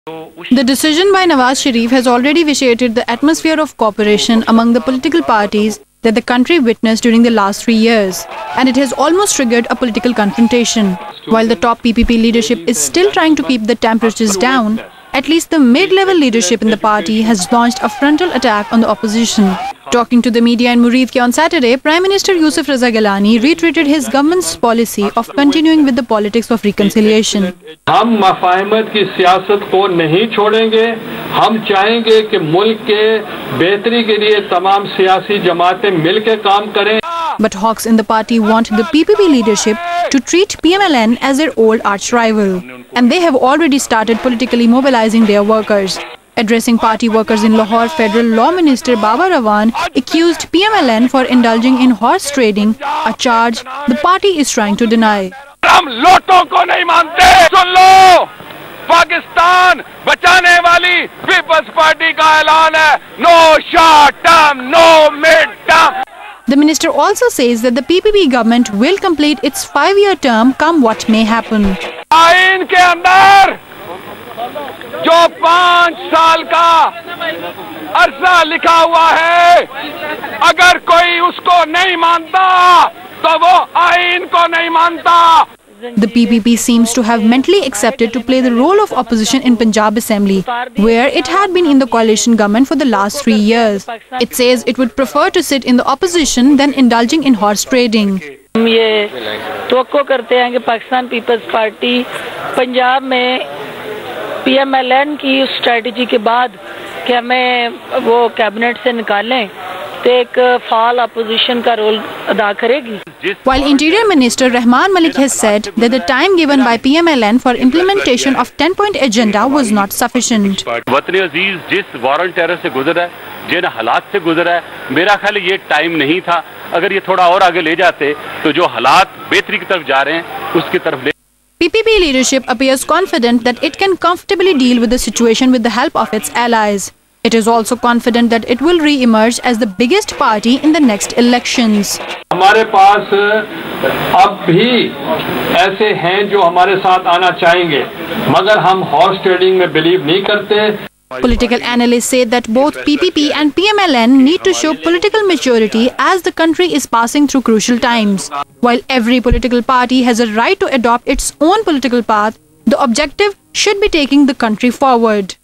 The decision by Nawaz Sharif has already vitiated the atmosphere of cooperation among the political parties that the country witnessed during the last 3 years, and it has almost triggered a political confrontation. While the top PPP leadership is still trying to keep the temperatures down, at least the mid-level leadership in the party has launched a frontal attack on the opposition. Talking to the media in Murid on Saturday, Prime Minister Yusuf Raza Gilani reiterated his government's policy of continuing with the politics of reconciliation. हम मफाहमत की सियासत को नहीं छोड़ेंगे। हम चाहेंगे कि मुल्क के बेहतरी के लिए तमाम सियासी जमातें मिलकर काम करें। But hawks in the party want the PPP leadership to treat PMLN as their old arch-rival, and they have already started politically mobilizing their workers. Addressing party workers in Lahore, Federal Law Minister Baba Rawan accused PMLN for indulging in horse trading, a charge the party is trying to deny. हम लोटों को नहीं मानते। सुन लो, पाकिस्तान बचाने वाली peoples party का ऐलान है, no short term, no mid term. The minister also says that the PPP government will complete its 5-year term, come what may happen. आइन के अंदर जो 5 साल का अरसा लिखा हुआ है, अगर कोई उसको नहीं मानता तो वो आइन को नहीं मानता। The PPP seems to have mentally accepted to play the role of opposition in Punjab Assembly, where it had been in the coalition government for the last 3 years. It says it would prefer to sit in the opposition than indulging in horse trading. हम ये तवक्को करते हैं कि Pakistan peoples party Punjab में PMLN की उस strategy के बाद कि हमें वो कैबिनेट से निकालें तो एक फाल अपोजिशन का रोल अदा करेगी. While Interior Minister Rahman Malik has said that the time given by PMLN for implementation of 10-point agenda was not sufficient. वतन अजीज जिस वार टेरर से गुजरा है, जिन हालात से गुजरा है, मेरा ख्याल ये टाइम नहीं था. अगर ये थोड़ा और आगे ले जाते तो जो हालात बेहतरी की तरफ जा रहे हैं उसकी तरफ ले. PPP leadership appears confident that it can comfortably deal with the situation with the help of its allies. It is also confident that it will re-emerge as the biggest party in the next elections. हमारे पास अब भी ऐसे हैं जो हमारे साथ आना चाहेंगे, मगर हम हॉर्स ट्रेडिंग में बिलीव नहीं करते. Political analysts say that both PPP and PMLN need to show political maturity as the country is passing through crucial times. While every political party has a right to adopt its own political path, the objective should be taking the country forward.